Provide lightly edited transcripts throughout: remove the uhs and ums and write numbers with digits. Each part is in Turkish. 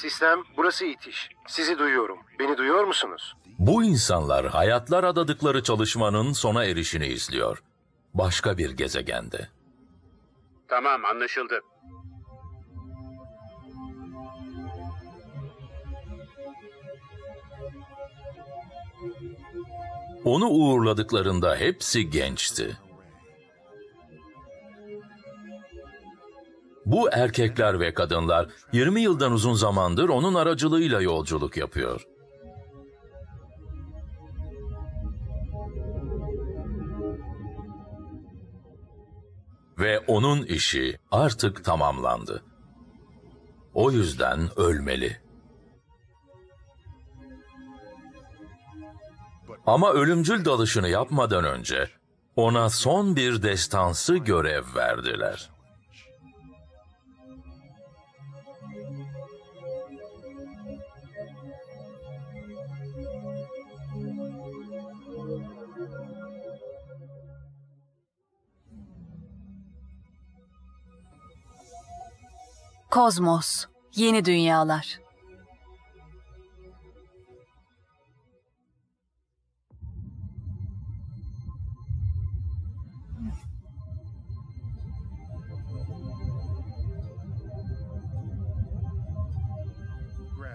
Sistem, burası İtiş. Sizi duyuyorum. Beni duyuyor musunuz? Bu insanlar hayatlar adadıkları çalışmanın sona erişini izliyor. Başka bir gezegende. Tamam, anlaşıldı. Onu uğurladıklarında hepsi gençti. Bu erkekler ve kadınlar 20 yıldan uzun zamandır onun aracılığıyla yolculuk yapıyor. Ve onun işi artık tamamlandı. O yüzden ölmeli. Ama ölümcül dalışını yapmadan önce ona son bir destansı görev verdiler. Kozmos, yeni dünyalar.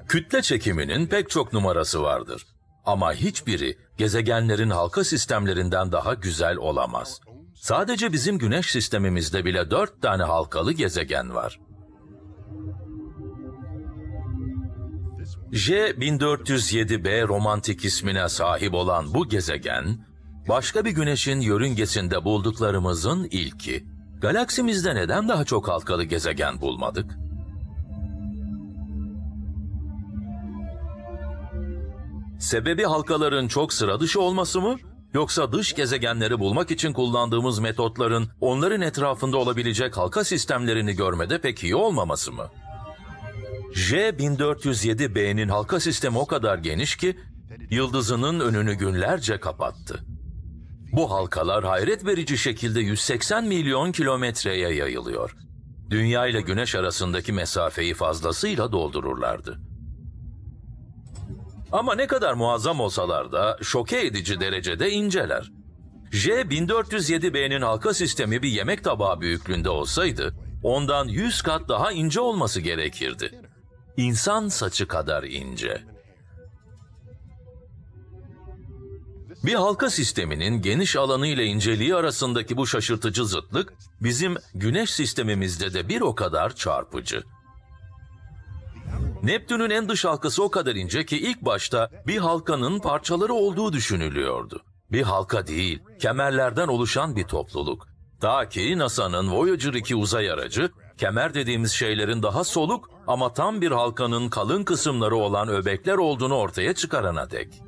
Kütle çekiminin pek çok numarası vardır. Ama hiçbiri gezegenlerin halka sistemlerinden daha güzel olamaz. Sadece bizim güneş sistemimizde bile 4 tane halkalı gezegen var. J1407b romantik ismine sahip olan bu gezegen, başka bir güneşin yörüngesinde bulduklarımızın ilki. Galaksimizde neden daha çok halkalı gezegen bulmadık? Sebebi halkaların çok sıra dışı olması mı? Yoksa dış gezegenleri bulmak için kullandığımız metotların onların etrafında olabilecek halka sistemlerini görmede pek iyi olmaması mı? J1407b'nin halka sistemi o kadar geniş ki yıldızının önünü günlerce kapattı. Bu halkalar hayret verici şekilde 180 milyon kilometreye yayılıyor. Dünya ile Güneş arasındaki mesafeyi fazlasıyla doldururlardı. Ama ne kadar muazzam olsalar da şoke edici derecede inceler. J1407b'nin halka sistemi bir yemek tabağı büyüklüğünde olsaydı, ondan 100 kat daha ince olması gerekirdi. İnsan saçı kadar ince. Bir halka sisteminin geniş alanı ile inceliği arasındaki bu şaşırtıcı zıtlık, bizim Güneş sistemimizde de bir o kadar çarpıcı. Neptün'ün en dış halkası o kadar ince ki ilk başta bir halkanın parçaları olduğu düşünülüyordu. Bir halka değil, kemerlerden oluşan bir topluluk. Ta ki NASA'nın Voyager 2 uzay aracı, kemer dediğimiz şeylerin daha soluk ama tam bir halkanın kalın kısımları olan öbekler olduğunu ortaya çıkarana dek.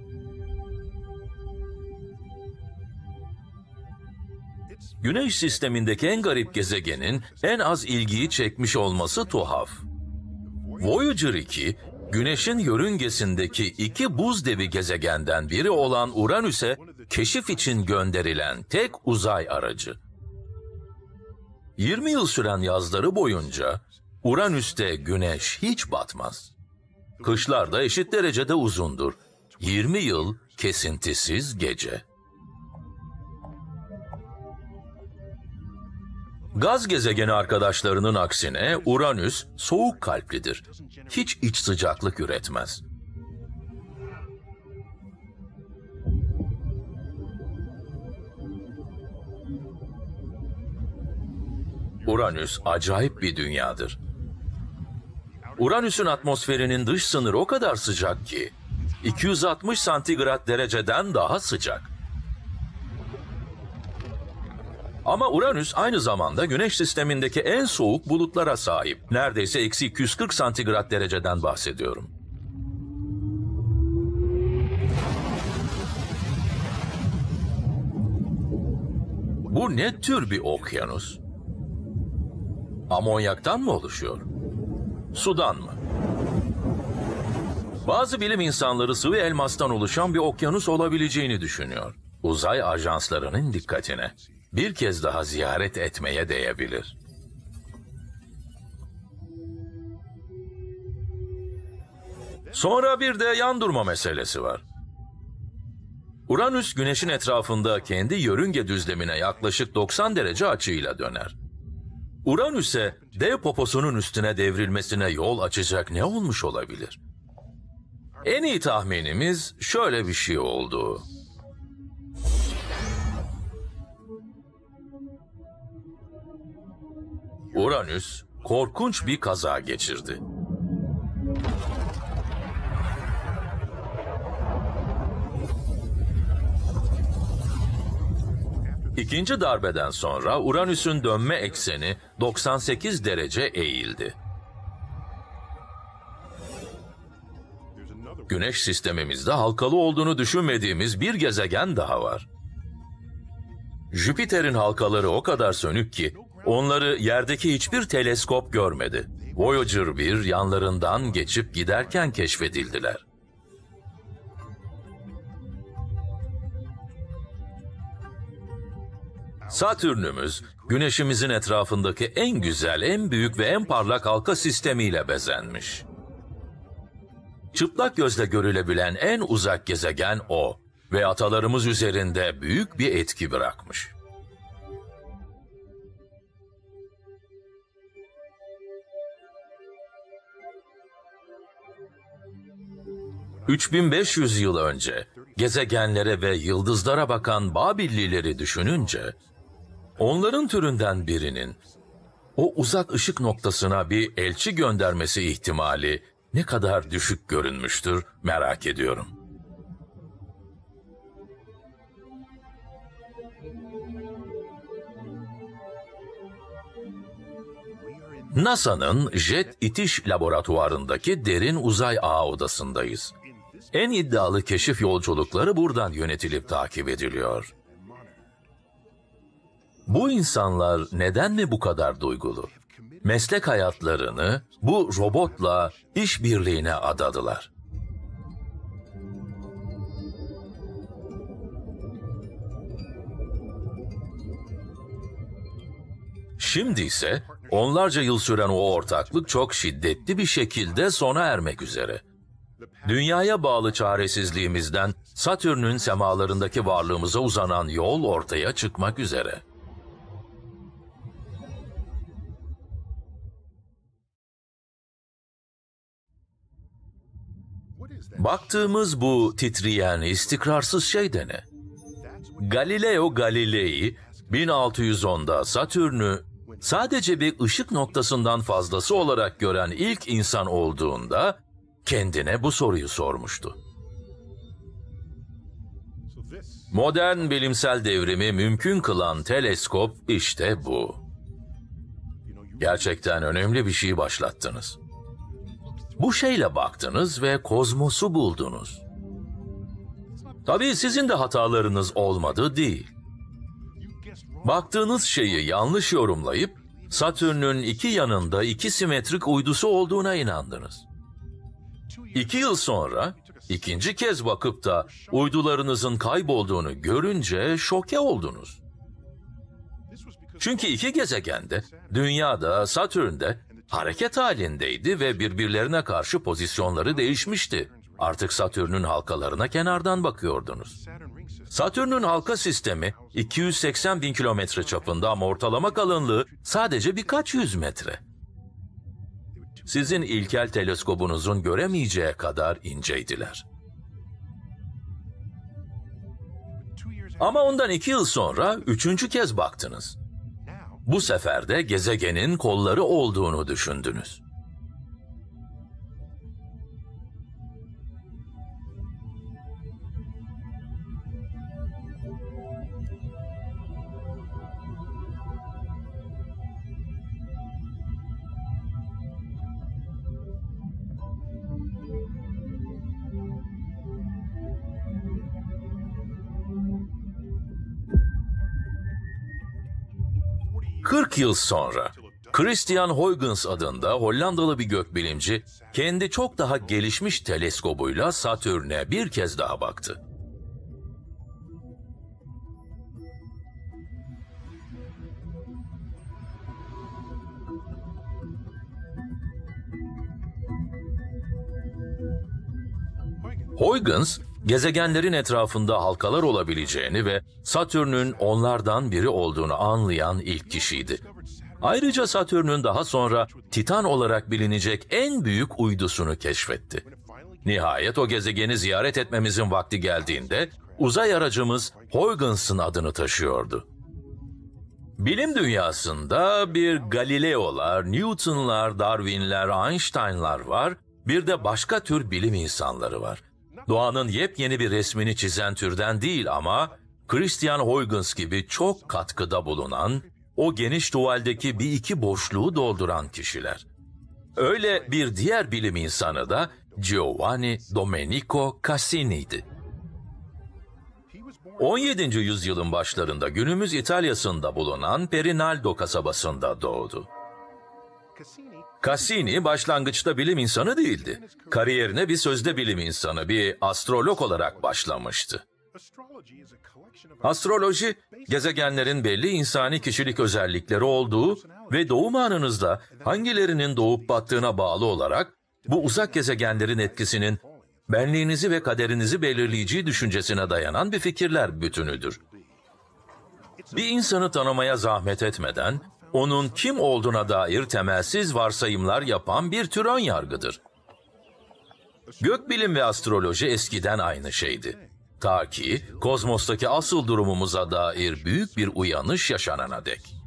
Güneş sistemindeki en garip gezegenin en az ilgiyi çekmiş olması tuhaf. Voyager 2, Güneş'in yörüngesindeki 2 buz devi gezegenden biri olan Uranüs'e keşif için gönderilen tek uzay aracı. 20 yıl süren yazları boyunca Uranüs'te Güneş hiç batmaz. Kışlar da eşit derecede uzundur. 20 yıl kesintisiz gece. Gaz gezegeni arkadaşlarının aksine Uranüs soğuk kalplidir. Hiç iç sıcaklık üretmez. Uranüs acayip bir dünyadır. Uranüs'ün atmosferinin dış sınırı o kadar sıcak ki 260 santigrat dereceden daha sıcak. Ama Uranüs aynı zamanda Güneş sistemindeki en soğuk bulutlara sahip. Neredeyse eksi 240 santigrat dereceden bahsediyorum. Bu ne tür bir okyanus? Amonyaktan mı oluşuyor? Sudan mı? Bazı bilim insanları sıvı elmastan oluşan bir okyanus olabileceğini düşünüyor. Uzay ajanslarının dikkatine bir kez daha ziyaret etmeye değebilir. Sonra bir de yan durma meselesi var. Uranüs Güneş'in etrafında kendi yörünge düzlemine yaklaşık 90 derece açıyla döner. Uranüs'e dev poposunun üstüne devrilmesine yol açacak ne olmuş olabilir? En iyi tahminimiz şöyle bir şey oldu. Uranüs korkunç bir kaza geçirdi. İkinci darbeden sonra Uranüs'ün dönme ekseni 98 derece eğildi. Güneş sistemimizde halkalı olduğunu düşünmediğimiz bir gezegen daha var. Jüpiter'in halkaları o kadar sönük ki onları yerdeki hiçbir teleskop görmedi. Voyager 1 yanlarından geçip giderken keşfedildiler. Satürn'ümüz, Güneşimizin etrafındaki en güzel, en büyük ve en parlak halka sistemiyle bezenmiş. Çıplak gözle görülebilen en uzak gezegen o ve atalarımız üzerinde büyük bir etki bırakmış. ...3500 yıl önce gezegenlere ve yıldızlara bakan Babillileri düşününce... ...onların türünden birinin o uzak ışık noktasına bir elçi göndermesi ihtimali ne kadar düşük görünmüştür merak ediyorum. NASA'nın Jet İtiş Laboratuvarı'ndaki derin uzay ağ odasındayız. En iddialı keşif yolculukları buradan yönetilip takip ediliyor. Bu insanlar neden mi bu kadar duygulu? Meslek hayatlarını bu robotla işbirliğine adadılar. Şimdi ise onlarca yıl süren o ortaklık çok şiddetli bir şekilde sona ermek üzere. Dünyaya bağlı çaresizliğimizden Satürn'ün semalarındaki varlığımıza uzanan yol ortaya çıkmak üzere. Baktığımız bu titreyen, istikrarsız şey de ne? Galileo Galilei 1610'da Satürn'ü sadece bir ışık noktasından fazlası olarak gören ilk insan olduğunda kendine bu soruyu sormuştu. Modern bilimsel devrimi mümkün kılan teleskop işte bu. Gerçekten önemli bir şey başlattınız. Bu şeyle baktınız ve kozmosu buldunuz. Tabii sizin de hatalarınız olmadı değil. Baktığınız şeyi yanlış yorumlayıp Satürn'ün iki yanında iki simetrik uydusu olduğuna inandınız. 2 yıl sonra ikinci kez bakıp da uydularınızın kaybolduğunu görünce şoke oldunuz. Çünkü iki gezegen de Dünya'da, Satürn'de hareket halindeydi ve birbirlerine karşı pozisyonları değişmişti. Artık Satürn'ün halkalarına kenardan bakıyordunuz. Satürn'ün halka sistemi 280 bin kilometre çapında ama ortalama kalınlığı sadece birkaç yüz metre. Sizin ilkel teleskobunuzun göremeyeceği kadar inceydiler. Ama ondan 2 yıl sonra 3. kez baktınız. Bu sefer de gezegenin kolları olduğunu düşündünüz. ...40 yıl sonra Christian Huygens adında Hollandalı bir gökbilimci kendi çok daha gelişmiş teleskobuyla Satürn'e bir kez daha baktı. Huygens, gezegenlerin etrafında halkalar olabileceğini ve Satürn'ün onlardan biri olduğunu anlayan ilk kişiydi. Ayrıca Satürn'ün daha sonra Titan olarak bilinecek en büyük uydusunu keşfetti. Nihayet o gezegeni ziyaret etmemizin vakti geldiğinde uzay aracımız Huygens'ın adını taşıyordu. Bilim dünyasında bir Galileo'lar, Newton'lar, Darwin'ler, Einstein'lar var, bir de başka tür bilim insanları var. Doğanın yepyeni bir resmini çizen türden değil ama Christian Huygens gibi çok katkıda bulunan, o geniş tuvaldeki bir iki boşluğu dolduran kişiler. Öyle bir diğer bilim insanı da Giovanni Domenico Cassini'ydi. 17. yüzyılın başlarında günümüz İtalya'sında bulunan Perinaldo kasabasında doğdu. Cassini başlangıçta bilim insanı değildi. Kariyerine bir sözde bilim insanı, bir astrolog olarak başlamıştı. Astroloji, gezegenlerin belli insani kişilik özellikleri olduğu ve doğum anınızda hangilerinin doğup battığına bağlı olarak bu uzak gezegenlerin etkisinin benliğinizi ve kaderinizi belirleyeceği düşüncesine dayanan bir fikirler bütünüdür. Bir insanı tanımaya zahmet etmeden, onun kim olduğuna dair temelsiz varsayımlar yapan bir tür ön yargıdır. Gökbilim ve astroloji eskiden aynı şeydi. Ta ki kozmostaki asıl durumumuza dair büyük bir uyanış yaşanana dek.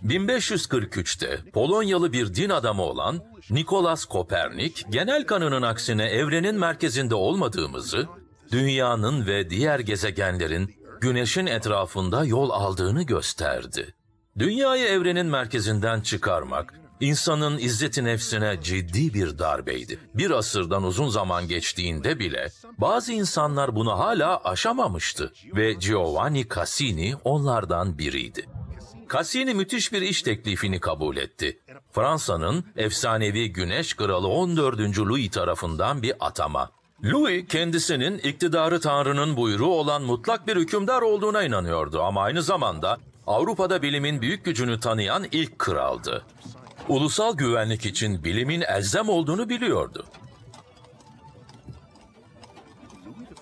1543'te Polonyalı bir din adamı olan Nikolaus Kopernik, genel kanının aksine evrenin merkezinde olmadığımızı, dünyanın ve diğer gezegenlerin Güneş'in etrafında yol aldığını gösterdi. Dünyayı evrenin merkezinden çıkarmak, insanın izzeti nefsine ciddi bir darbeydi. Bir asırdan uzun zaman geçtiğinde bile bazı insanlar bunu hala aşamamıştı ve Giovanni Cassini onlardan biriydi. Cassini müthiş bir iş teklifini kabul etti. Fransa'nın efsanevi Güneş Kralı 14. Louis tarafından bir atama. Louis kendisinin iktidarı Tanrı'nın buyruğu olan mutlak bir hükümdar olduğuna inanıyordu ama aynı zamanda Avrupa'da bilimin büyük gücünü tanıyan ilk kraldı. Ulusal güvenlik için bilimin elzem olduğunu biliyordu.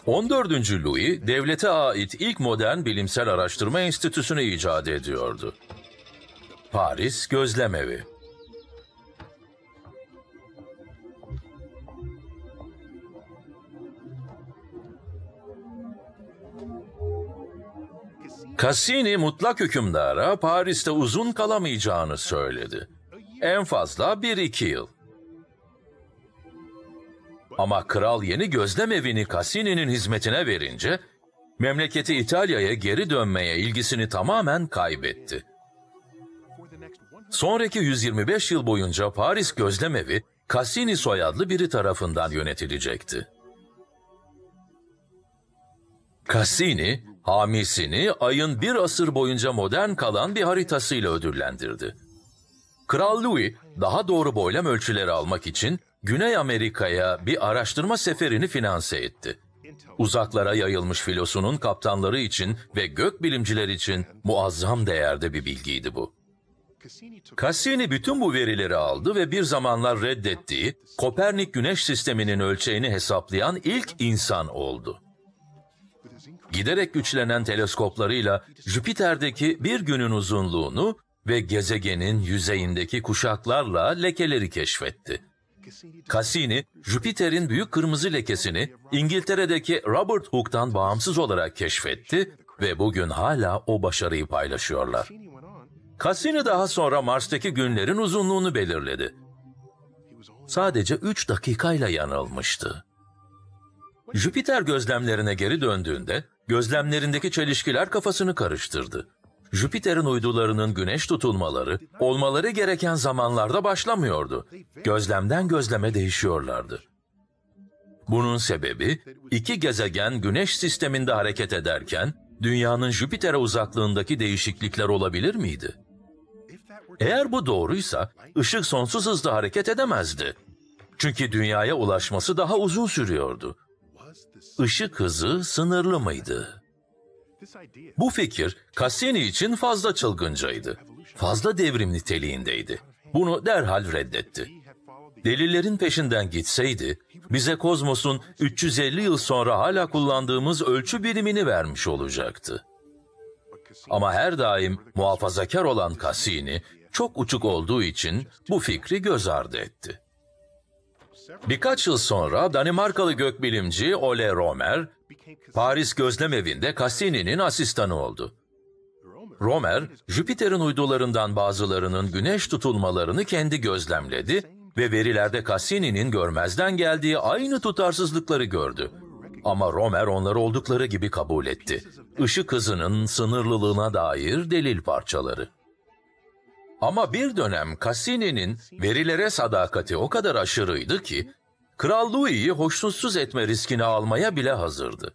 14. Louis, devlete ait ilk modern bilimsel araştırma enstitüsünü icat ediyordu. Paris Gözlemevi. Cassini mutlak hükümdara Paris'te uzun kalamayacağını söyledi. En fazla 1-2 yıl. Ama kral yeni gözlemevini Cassini'nin hizmetine verince, memleketi İtalya'ya geri dönmeye ilgisini tamamen kaybetti. Sonraki 125 yıl boyunca Paris gözlemevi, Cassini soyadlı biri tarafından yönetilecekti. Cassini, hamisini ayın bir asır boyunca modern kalan bir haritasıyla ödüllendirdi. Kral Louis, daha doğru boylam ölçüleri almak için Güney Amerika'ya bir araştırma seferini finanse etti. Uzaklara yayılmış filosunun kaptanları için ve gökbilimciler için muazzam değerde bir bilgiydi bu. Cassini bütün bu verileri aldı ve bir zamanlar reddettiği Kopernik Güneş sisteminin ölçeğini hesaplayan ilk insan oldu. Giderek güçlenen teleskoplarıyla Jüpiter'deki bir günün uzunluğunu ve gezegenin yüzeyindeki kuşaklarla lekeleri keşfetti. Cassini, Jüpiter'in büyük kırmızı lekesini İngiltere'deki Robert Hooke'dan bağımsız olarak keşfetti ve bugün hala o başarıyı paylaşıyorlar. Cassini daha sonra Mars'taki günlerin uzunluğunu belirledi. Sadece 3 dakikayla yanılmıştı. Jüpiter gözlemlerine geri döndüğünde gözlemlerindeki çelişkiler kafasını karıştırdı. Jüpiter'in uydularının güneş tutulmaları olmaları gereken zamanlarda başlamıyordu. Gözlemden gözleme değişiyorlardı. Bunun sebebi iki gezegen güneş sisteminde hareket ederken dünyanın Jüpiter'e uzaklığındaki değişiklikler olabilir miydi? Eğer bu doğruysa ışık sonsuz hızla hareket edemezdi. Çünkü dünyaya ulaşması daha uzun sürüyordu. Işık hızı sınırlı mıydı? Bu fikir Cassini için fazla çılgıncaydı. Fazla devrim niteliğindeydi. Bunu derhal reddetti. delillerin peşinden gitseydi, bize kozmosun 350 yıl sonra hala kullandığımız ölçü birimini vermiş olacaktı. Ama her daim muhafazakar olan Cassini, çok uçuk olduğu için bu fikri göz ardı etti. Birkaç yıl sonra Danimarkalı gökbilimci Ole Romer, Paris Gözlemevi'nde Cassini'nin asistanı oldu. Romer, Jüpiter'in uydularından bazılarının güneş tutulmalarını kendi gözlemledi ve verilerde Cassini'nin görmezden geldiği aynı tutarsızlıkları gördü. Ama Romer onları oldukları gibi kabul etti. Işık hızının sınırlılığına dair delil parçaları. Ama bir dönem Cassini'nin verilere sadakati o kadar aşırıydı ki, Kral Louis'i hoşnutsuz etme riskini almaya bile hazırdı.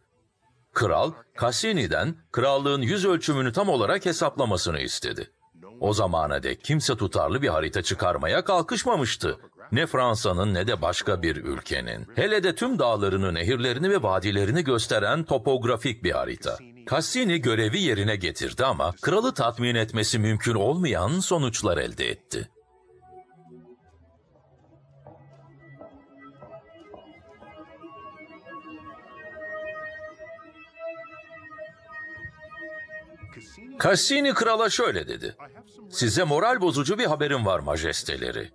Kral, Cassini'den krallığın yüz ölçümünü tam olarak hesaplamasını istedi. O zamana dek kimse tutarlı bir harita çıkarmaya kalkışmamıştı. Ne Fransa'nın ne de başka bir ülkenin. Hele de tüm dağlarını, nehirlerini ve vadilerini gösteren topografik bir harita. Cassini görevi yerine getirdi ama kralı tatmin etmesi mümkün olmayan sonuçlar elde etti. Cassini krala şöyle dedi: "Size moral bozucu bir haberim var majesteleri.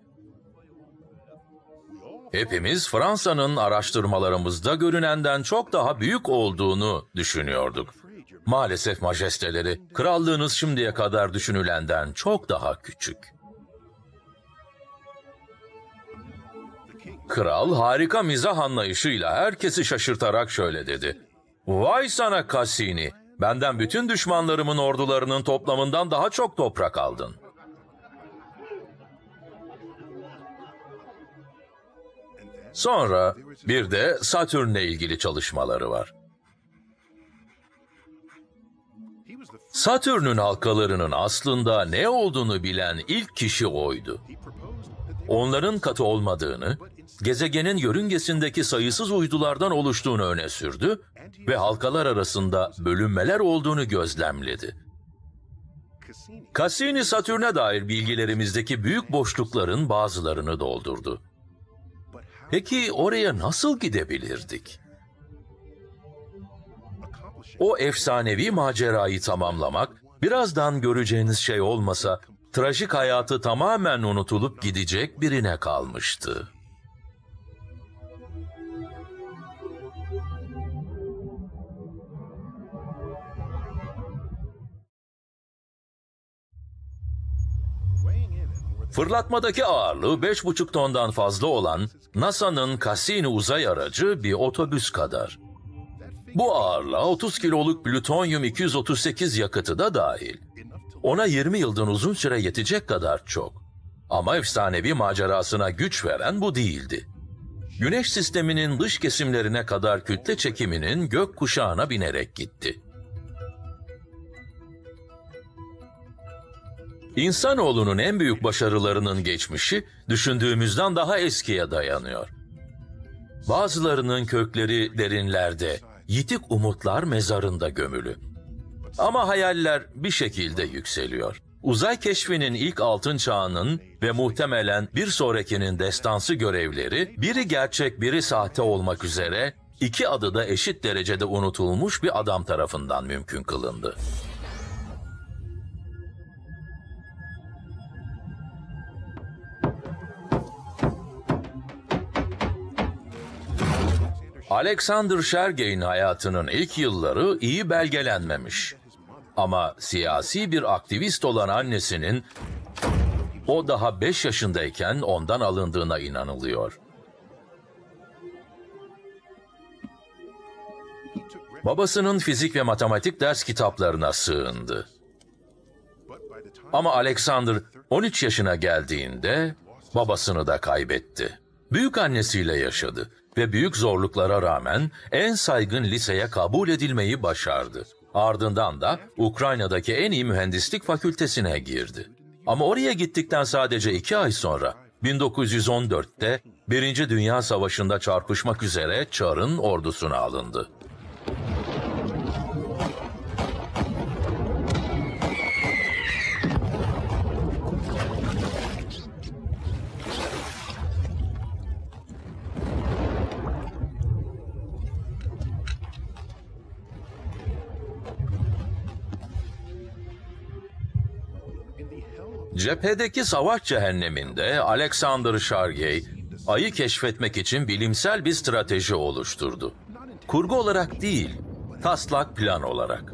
Hepimiz Fransa'nın araştırmalarımızda görünenden çok daha büyük olduğunu düşünüyorduk. Maalesef majesteleri, krallığınız şimdiye kadar düşünülenden çok daha küçük." Kral harika mizah anlayışıyla herkesi şaşırtarak şöyle dedi: "Vay sana Cassini! Benden bütün düşmanlarımın ordularının toplamından daha çok toprak aldın." Sonra bir de Satürn'le ilgili çalışmaları var. Satürn'ün halkalarının aslında ne olduğunu bilen ilk kişi oydu. Onların katı olmadığını, gezegenin yörüngesindeki sayısız uydulardan oluştuğunu öne sürdü ve halkalar arasında bölünmeler olduğunu gözlemledi. Cassini, Satürn'e dair bilgilerimizdeki büyük boşlukların bazılarını doldurdu. Peki oraya nasıl gidebilirdik? O efsanevi macerayı tamamlamak, birazdan göreceğiniz şey olmasa, trajik hayatı tamamen unutulup gidecek birine kalmıştı. Fırlatmadaki ağırlığı 5,5 tondan fazla olan NASA'nın Cassini uzay aracı bir otobüs kadar. Bu ağırlığa 30 kiloluk plütonyum 238 yakıtı da dahil. Ona 20 yıldan uzun süre yetecek kadar çok. Ama efsanevi macerasına güç veren bu değildi. Güneş sisteminin dış kesimlerine kadar kütle çekiminin gök kuşağına binerek gitti. İnsanoğlunun en büyük başarılarının geçmişi düşündüğümüzden daha eskiye dayanıyor. Bazılarının kökleri derinlerde, yitik umutlar mezarında gömülü. Ama hayaller bir şekilde yükseliyor. Uzay keşfinin ilk altın çağının ve muhtemelen bir sonrakinin destansı görevleri, biri gerçek biri sahte olmak üzere, iki adı da eşit derecede unutulmuş bir adam tarafından mümkün kılındı. Alexander Sergey'in hayatının ilk yılları iyi belgelenmemiş. Ama siyasi bir aktivist olan annesinin o daha 5 yaşındayken ondan alındığına inanılıyor. Babasının fizik ve matematik ders kitaplarına sığındı. Ama Alexander 13 yaşına geldiğinde babasını da kaybetti. Büyük annesiyle yaşadı ve büyük zorluklara rağmen en saygın liseye kabul edilmeyi başardı. Ardından da Ukrayna'daki en iyi mühendislik fakültesine girdi. Ama oraya gittikten sadece 2 ay sonra 1914'te 1. Dünya Savaşı'nda çarpışmak üzere Çar'ın ordusuna alındı. Cephedeki savaş cehenneminde Alexander Shargey, Ay'ı keşfetmek için bilimsel bir strateji oluşturdu. Kurgu olarak değil, taslak plan olarak.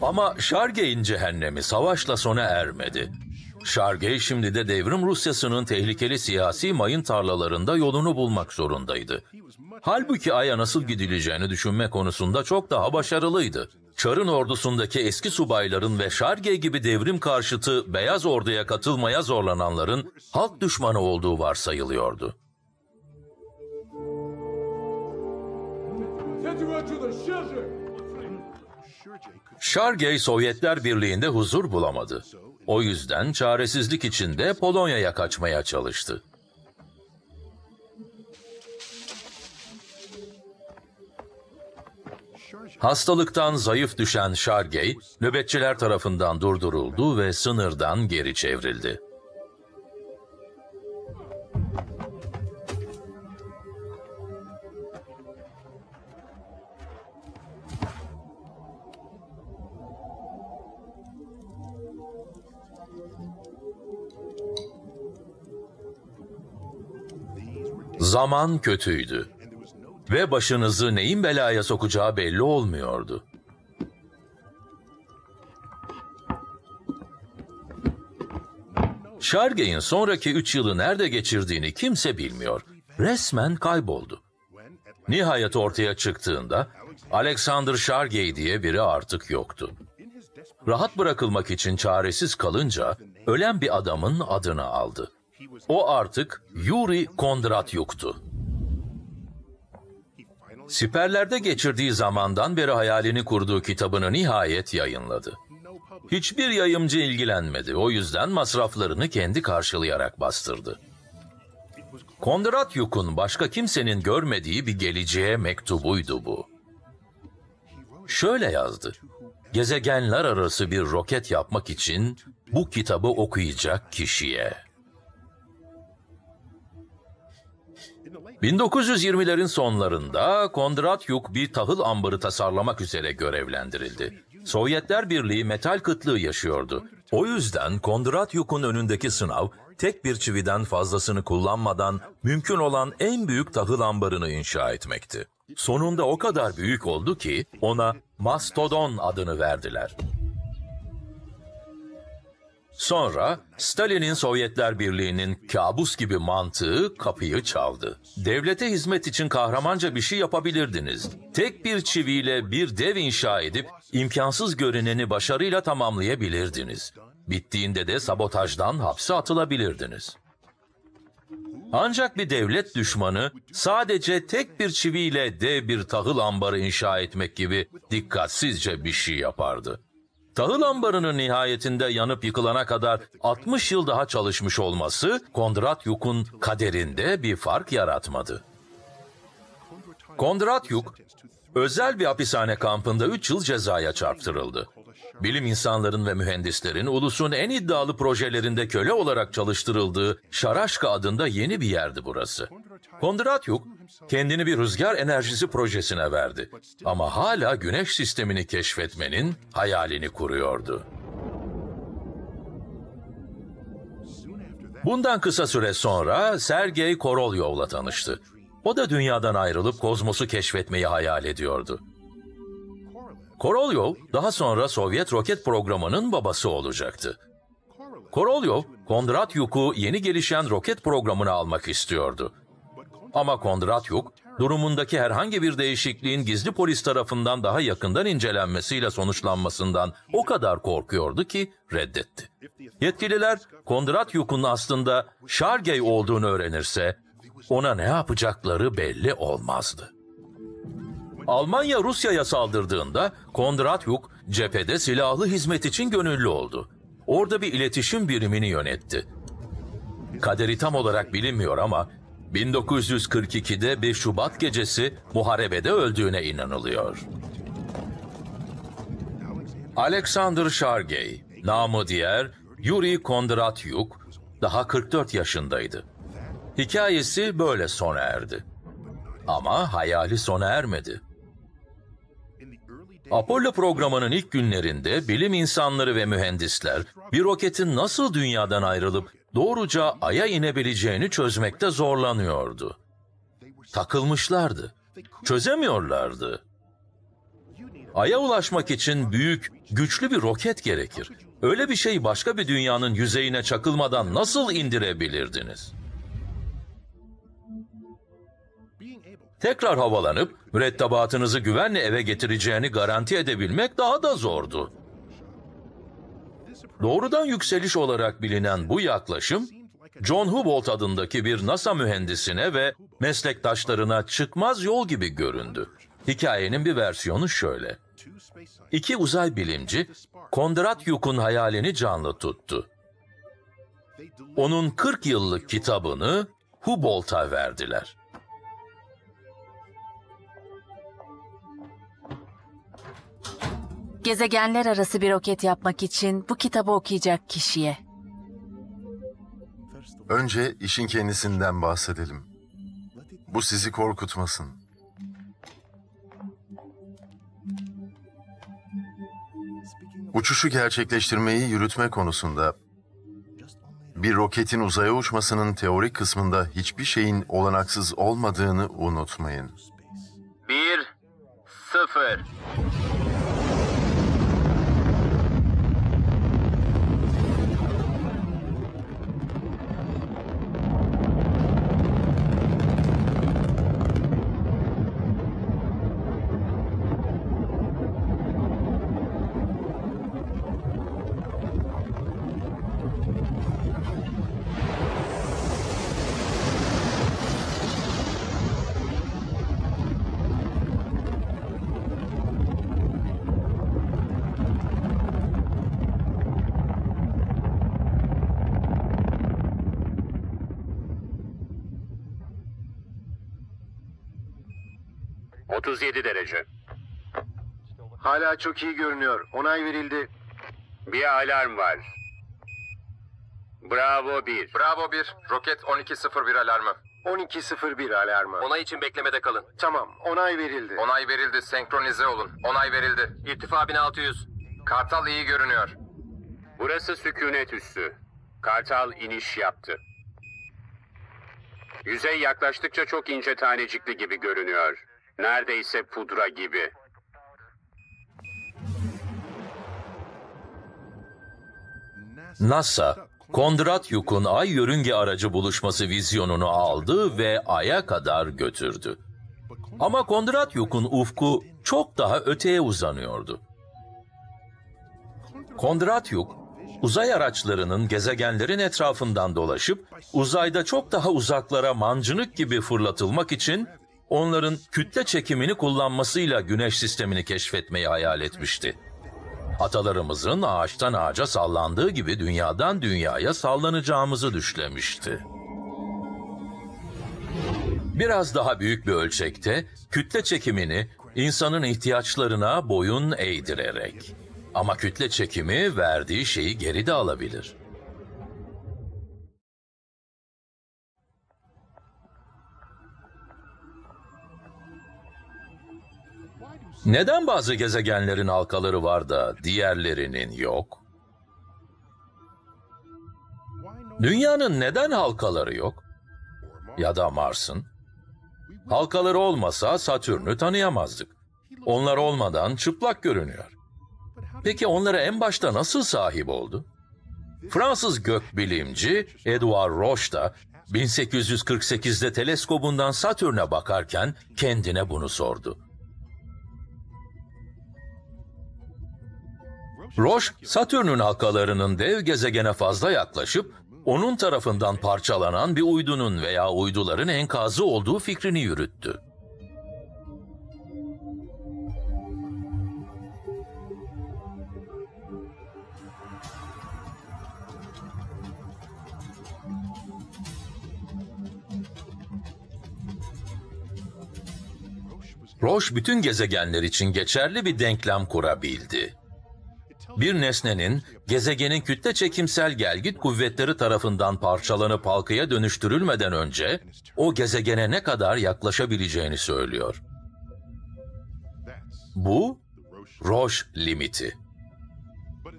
Ama Shargey'in cehennemi savaşla sona ermedi. Shargey şimdi de devrim Rusyası'nın tehlikeli siyasi mayın tarlalarında yolunu bulmak zorundaydı. Halbuki Ay'a nasıl gidileceğini düşünme konusunda çok daha başarılıydı. Çar'ın ordusundaki eski subayların ve Shargey gibi devrim karşıtı Beyaz Ordu'ya katılmaya zorlananların halk düşmanı olduğu varsayılıyordu. Shargey Sovyetler Birliği'nde huzur bulamadı. O yüzden çaresizlik içinde Polonya'ya kaçmaya çalıştı. Hastalıktan zayıf düşen Shargey, nöbetçiler tarafından durduruldu ve sınırdan geri çevrildi. Zaman kötüydü ve başınızı neyin belaya sokacağı belli olmuyordu. Shargey'in sonraki 3 yılı nerede geçirdiğini kimse bilmiyor. Resmen kayboldu. Nihayet ortaya çıktığında Alexander Shargey diye biri artık yoktu. Rahat bırakılmak için çaresiz kalınca ölen bir adamın adını aldı. O artık Yuri Kondratyuk'tu. Siperlerde geçirdiği zamandan beri hayalini kurduğu kitabını nihayet yayınladı. Hiçbir yayımcı ilgilenmedi, o yüzden masraflarını kendi karşılayarak bastırdı. Kondratyuk'un başka kimsenin görmediği bir geleceğe mektubuydu bu. Şöyle yazdı: gezegenler arası bir roket yapmak için bu kitabı okuyacak kişiye. 1920'lerin sonlarında Kondratyuk bir tahıl ambarı tasarlamak üzere görevlendirildi. Sovyetler Birliği metal kıtlığı yaşıyordu. O yüzden Kondratyuk'un önündeki sınav, tek bir çividen fazlasını kullanmadan mümkün olan en büyük tahıl ambarını inşa etmekti. Sonunda o kadar büyük oldu ki ona Mastodon adını verdiler. Sonra Stalin'in Sovyetler Birliği'nin kabus gibi mantığı kapıyı çaldı. Devlete hizmet için kahramanca bir şey yapabilirdiniz. Tek bir çiviyle bir dev inşa edip imkansız görüneni başarıyla tamamlayabilirdiniz. Bittiğinde de sabotajdan hapse atılabilirdiniz. Ancak bir devlet düşmanı sadece tek bir çiviyle dev bir tahıl ambarı inşa etmek gibi dikkatsizce bir şey yapardı. Tahıl ambarının nihayetinde yanıp yıkılana kadar 60 yıl daha çalışmış olması Kondratyuk'un kaderinde bir fark yaratmadı. Kondratyuk, özel bir hapishane kampında 3 yıl cezaya çarptırıldı. Bilim insanların ve mühendislerin ulusun en iddialı projelerinde köle olarak çalıştırıldığı Şaraşka adında yeni bir yerdi burası. Kondratyuk kendini bir rüzgar enerjisi projesine verdi ama hala güneş sistemini keşfetmenin hayalini kuruyordu. Bundan kısa süre sonra Sergey Korolyov'la tanıştı. O da dünyadan ayrılıp kozmosu keşfetmeyi hayal ediyordu. Korolyov daha sonra Sovyet roket programının babası olacaktı. Korolyov, Kondratyuk'u yeni gelişen roket programına almak istiyordu. Ama Kondratyuk, durumundaki herhangi bir değişikliğin gizli polis tarafından daha yakından incelenmesiyle sonuçlanmasından o kadar korkuyordu ki reddetti. Yetkililer, Kondratyuk'un aslında Shargey olduğunu öğrenirse, ona ne yapacakları belli olmazdı. Almanya Rusya'ya saldırdığında Kondratyuk cephede silahlı hizmet için gönüllü oldu. Orada bir iletişim birimini yönetti. Kaderi tam olarak bilinmiyor ama 1942'de 1 Şubat gecesi muharebede öldüğüne inanılıyor. Alexander Shargey, namı diğer Yuri Kondratyuk, daha 44 yaşındaydı. Hikayesi böyle sona erdi. Ama hayali sona ermedi. Apollo programının ilk günlerinde bilim insanları ve mühendisler bir roketin nasıl dünyadan ayrılıp doğruca Ay'a inebileceğini çözmekte zorlanıyordu. Takılmışlardı. Çözemiyorlardı. Ay'a ulaşmak için büyük, güçlü bir roket gerekir. Öyle bir şeyi başka bir dünyanın yüzeyine çakılmadan nasıl indirebilirdiniz? Tekrar havalanıp mürettebatınızı güvenle eve getireceğini garanti edebilmek daha da zordu. Doğrudan yükseliş olarak bilinen bu yaklaşım, John Hubble adındaki bir NASA mühendisine ve meslektaşlarına çıkmaz yol gibi göründü. Hikayenin bir versiyonu şöyle. İki uzay bilimci, Kondratyuk'un hayalini canlı tuttu. Onun 40 yıllık kitabını Hubble'a verdiler. Gezegenler arası bir roket yapmak için bu kitabı okuyacak kişiye. Önce işin kendisinden bahsedelim. Bu sizi korkutmasın. Uçuşu gerçekleştirmeyi yürütme konusunda bir roketin uzaya uçmasının teorik kısmında hiçbir şeyin olanaksız olmadığını unutmayın. 1, 0. ...37 derece. Hala çok iyi görünüyor. Onay verildi. Bir alarm var. Bravo 1. Bravo 1, roket 1201 alarmı. 12.01 alarmı. Onay için beklemede kalın. Tamam, onay verildi. Onay verildi, senkronize olun. Onay verildi. İrtifa 1600. Kartal iyi görünüyor. Burası sükunet üssü. Kartal iniş yaptı. Yüzey yaklaştıkça çok ince tanecikli gibi görünüyor. Neredeyse pudra gibi. NASA, Kondratyuk'un Ay yörünge aracı buluşması vizyonunu aldı ve Ay'a kadar götürdü. Ama Kondratyuk'un ufku çok daha öteye uzanıyordu. Kondratyuk, uzay araçlarının gezegenlerin etrafından dolaşıp uzayda çok daha uzaklara mancınık gibi fırlatılmak için onların kütle çekimini kullanmasıyla Güneş sistemini keşfetmeyi hayal etmişti. Atalarımızın ağaçtan ağaca sallandığı gibi dünyadan dünyaya sallanacağımızı düşlemişti. Biraz daha büyük bir ölçekte kütle çekimini insanın ihtiyaçlarına boyun eğdirerek. Ama kütle çekimi verdiği şeyi geri de alabilir. Neden bazı gezegenlerin halkaları var da diğerlerinin yok? Dünyanın neden halkaları yok? Ya da Mars'ın? Halkaları olmasa Satürn'ü tanıyamazdık. Onlar olmadan çıplak görünüyor. Peki onlara en başta nasıl sahip oldu? Fransız gökbilimci Edouard Roche da 1848'de teleskobundan Satürn'e bakarken kendine bunu sordu. Roche, Satürn'ün halkalarının dev gezegene fazla yaklaşıp onun tarafından parçalanan bir uydunun veya uyduların enkazı olduğu fikrini yürüttü. Roche bütün gezegenler için geçerli bir denklem kurabildi. Bir nesnenin gezegenin kütle çekimsel gelgit kuvvetleri tarafından parçalanıp halkaya dönüştürülmeden önce o gezegene ne kadar yaklaşabileceğini söylüyor. Bu Roche limiti.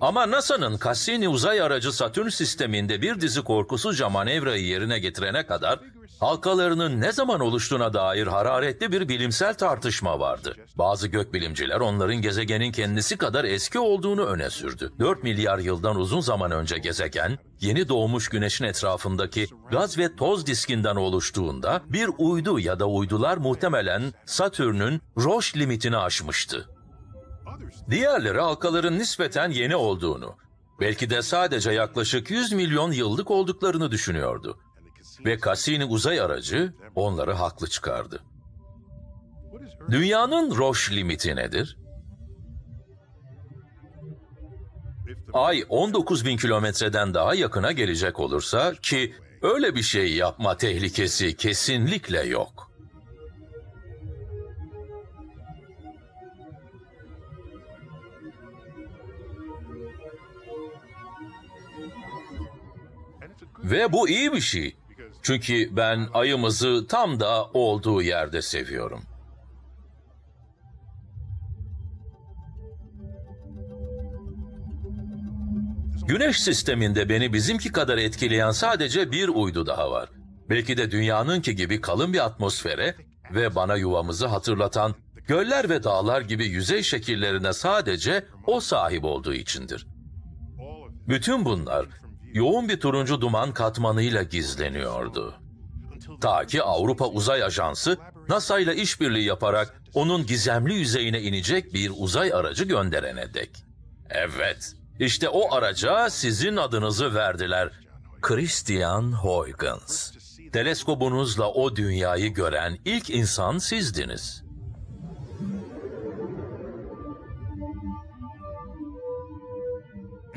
Ama NASA'nın Cassini uzay aracı Satürn sisteminde bir dizi korkusuzca manevrayı yerine getirene kadar halkalarının ne zaman oluştuğuna dair hararetli bir bilimsel tartışma vardı. Bazı gökbilimciler onların gezegenin kendisi kadar eski olduğunu öne sürdü. 4 milyar yıldan uzun zaman önce gezegen, yeni doğmuş güneşin etrafındaki gaz ve toz diskinden oluştuğunda bir uydu ya da uydular muhtemelen Satürn'ün Roche limitini aşmıştı. Diğerleri halkaların nispeten yeni olduğunu, belki de sadece yaklaşık 100 milyon yıllık olduklarını düşünüyordu. Ve Cassini uzay aracı onları haklı çıkardı. Dünyanın Roche limiti nedir? Ay 19 bin kilometreden daha yakına gelecek olursa, ki öyle bir şey yapma tehlikesi kesinlikle yok. Ve bu iyi bir şey. Çünkü ben ayımızı tam da olduğu yerde seviyorum. Güneş sisteminde beni bizimki kadar etkileyen sadece bir uydu daha var. Belki de dünyanınki gibi kalın bir atmosfere ve bana yuvamızı hatırlatan göller ve dağlar gibi yüzey şekillerine sadece o sahip olduğu içindir. Bütün bunlar yoğun bir turuncu duman katmanıyla gizleniyordu. Ta ki Avrupa Uzay Ajansı, NASA ile işbirliği yaparak onun gizemli yüzeyine inecek bir uzay aracı gönderene dek. Evet, işte o araca sizin adınızı verdiler. Christian Huygens. Teleskobunuzla o dünyayı gören ilk insan sizdiniz.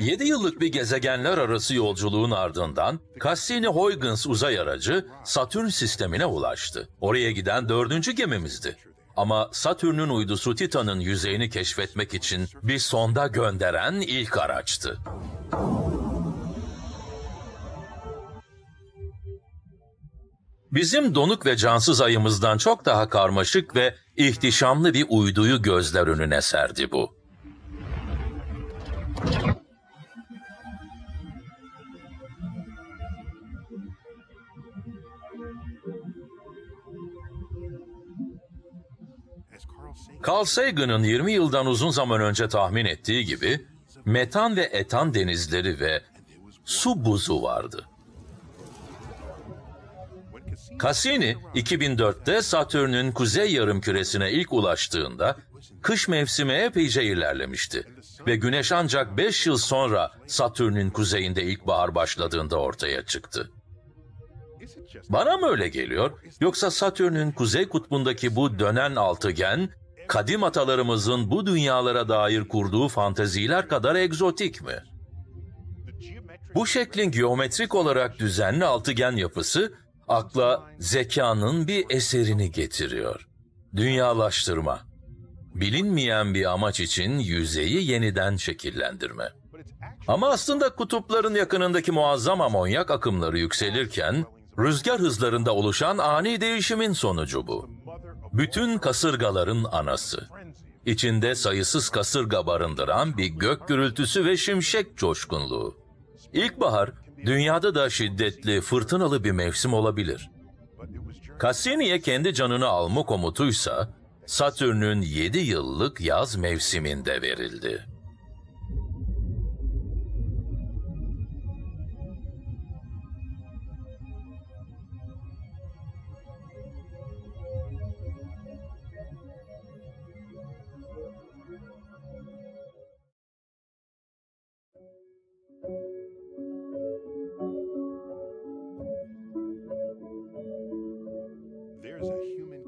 Yedi yıllık bir gezegenler arası yolculuğun ardından Cassini-Huygens uzay aracı Satürn sistemine ulaştı. Oraya giden 4. gemimizdi. Ama Satürn'ün uydusu Titan'ın yüzeyini keşfetmek için bir sonda gönderen ilk araçtı. Bizim donuk ve cansız ayımızdan çok daha karmaşık ve ihtişamlı bir uyduyu gözler önüne serdi bu. Carl Sagan'ın 20 yıldan uzun zaman önce tahmin ettiği gibi metan ve etan denizleri ve su buzu vardı. Cassini 2004'te Satürn'ün kuzey yarımküresine ilk ulaştığında kış mevsimi epeyce ilerlemişti ve Güneş ancak 5 yıl sonra Satürn'ün kuzeyinde ilkbahar başladığında ortaya çıktı. Bana mı öyle geliyor, yoksa Satürn'ün kuzey kutbundaki bu dönen altıgen, kadim atalarımızın bu dünyalara dair kurduğu fanteziler kadar egzotik mi? Bu şeklin geometrik olarak düzenli altıgen yapısı, akla zekanın bir eserini getiriyor. Dünyalaştırma. Bilinmeyen bir amaç için yüzeyi yeniden şekillendirme. Ama aslında kutupların yakınındaki muazzam amonyak akımları yükselirken, rüzgar hızlarında oluşan ani değişimin sonucu bu. Bütün kasırgaların anası. İçinde sayısız kasırga barındıran bir gök gürültüsü ve şimşek coşkunluğu. İlkbahar, dünyada da şiddetli, fırtınalı bir mevsim olabilir. Cassini'ye kendi canını alma komutuysa, Satürn'ün 7 yıllık yaz mevsiminde verildi.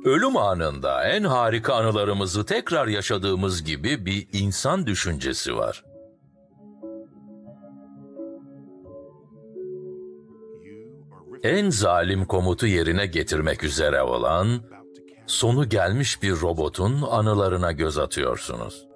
Ölüm anında en harika anılarımızı tekrar yaşadığımız gibi bir insan düşüncesi var. En zalim komutu yerine getirmek üzere olan sonu gelmiş bir robotun anılarına göz atıyorsunuz.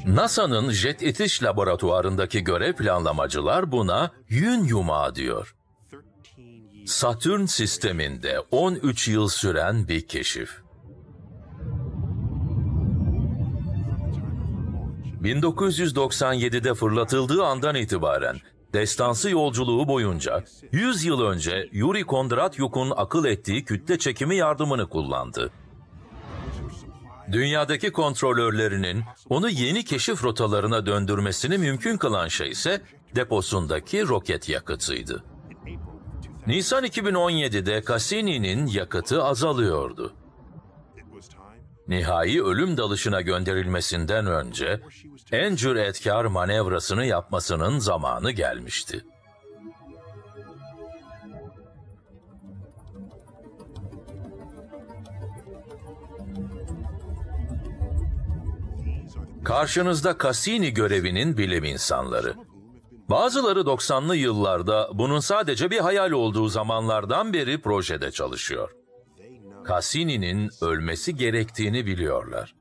NASA'nın jet itiş laboratuvarındaki görev planlamacılar buna yün yumağı diyor. Satürn sisteminde 13 yıl süren bir keşif. 1997'de fırlatıldığı andan itibaren destansı yolculuğu boyunca 100 yıl önce Yuri Kondratyuk'un akıl ettiği kütle çekimi yardımını kullandı. Dünyadaki kontrolörlerinin onu yeni keşif rotalarına döndürmesini mümkün kılan şey ise deposundaki roket yakıtıydı. Nisan 2017'de Cassini'nin yakıtı azalıyordu. Nihai ölüm dalışına gönderilmesinden önce en cüretkar manevrasını yapmasının zamanı gelmişti. Karşınızda Cassini görevinin bilim insanları. Bazıları 90'lı yıllarda bunun sadece bir hayal olduğu zamanlardan beri projede çalışıyor. Cassini'nin ölmesi gerektiğini biliyorlar.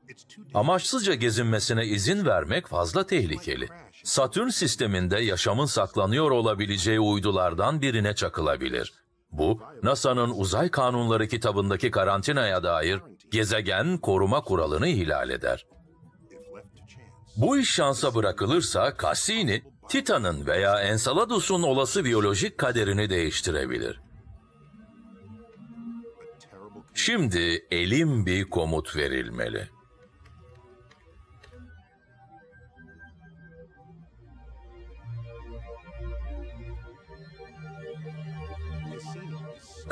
Amaçsızca gezinmesine izin vermek fazla tehlikeli. Satürn sisteminde yaşamın saklanıyor olabileceği uydulardan birine çakılabilir. Bu, NASA'nın Uzay Kanunları kitabındaki karantinaya dair gezegen koruma kuralını ihlal eder. Bu iş şansa bırakılırsa Cassini, Titan'ın veya Enceladus'un olası biyolojik kaderini değiştirebilir. Şimdi elim bir komut verilmeli.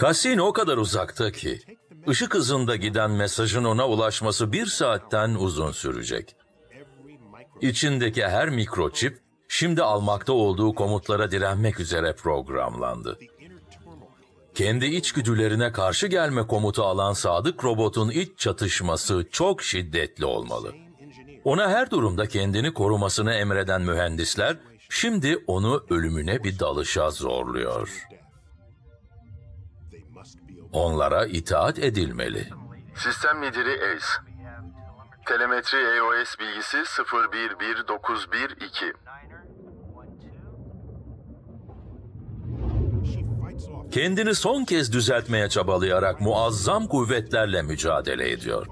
Cassini o kadar uzakta ki, ışık hızında giden mesajın ona ulaşması 1 saatten uzun sürecek. İçindeki her mikroçip, şimdi almakta olduğu komutlara direnmek üzere programlandı. Kendi içgüdülerine karşı gelme komutu alan sadık robotun iç çatışması çok şiddetli olmalı. Ona her durumda kendini korumasını emreden mühendisler, şimdi onu ölümüne bir dalışa zorluyor. Onlara itaat edilmeli. Sistem lideri Ace. Telemetri EOS bilgisi 011912. Kendini son kez düzeltmeye çabalayarak muazzam kuvvetlerle mücadele ediyor.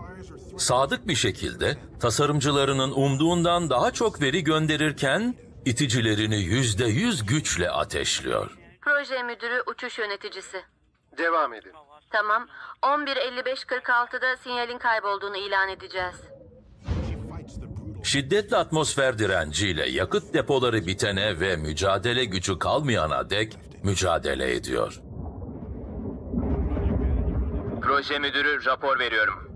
sadık bir şekilde tasarımcılarının umduğundan daha çok veri gönderirken iticilerini %100 güçle ateşliyor. Proje müdürü, uçuş yöneticisi. Devam edin. Tamam. 11.55.46'da sinyalin kaybolduğunu ilan edeceğiz. Şiddetli atmosfer direnciyle yakıt depoları bitene ve mücadele gücü kalmayana dek mücadele ediyor. Proje müdürü, rapor veriyorum.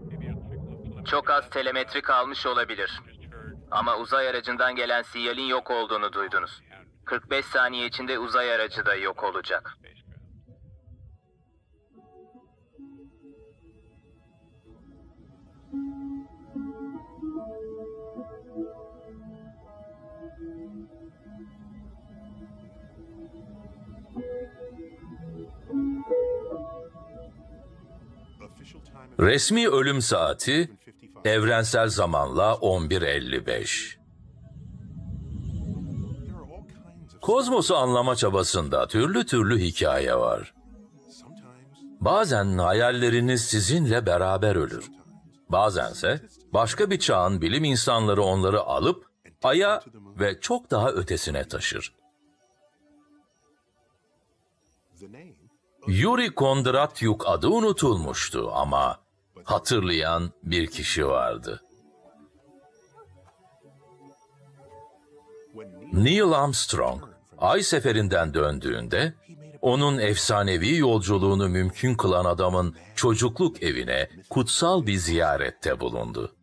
Çok az telemetri kalmış olabilir. Ama uzay aracından gelen sinyalin yok olduğunu duydunuz. 45 saniye içinde uzay aracı da yok olacak. Resmi ölüm saati evrensel zamanla 11.55. Kozmosu anlama çabasında türlü türlü hikaye var. Bazen hayalleriniz sizinle beraber ölür. Bazense başka bir çağın bilim insanları onları alıp Ay'a ve çok daha ötesine taşır. Yuri Kondratyuk adı unutulmuştu ama hatırlayan bir kişi vardı. Neil Armstrong, Ay seferinden döndüğünde, onun efsanevi yolculuğunu mümkün kılan adamın çocukluk evine kutsal bir ziyarette bulundu.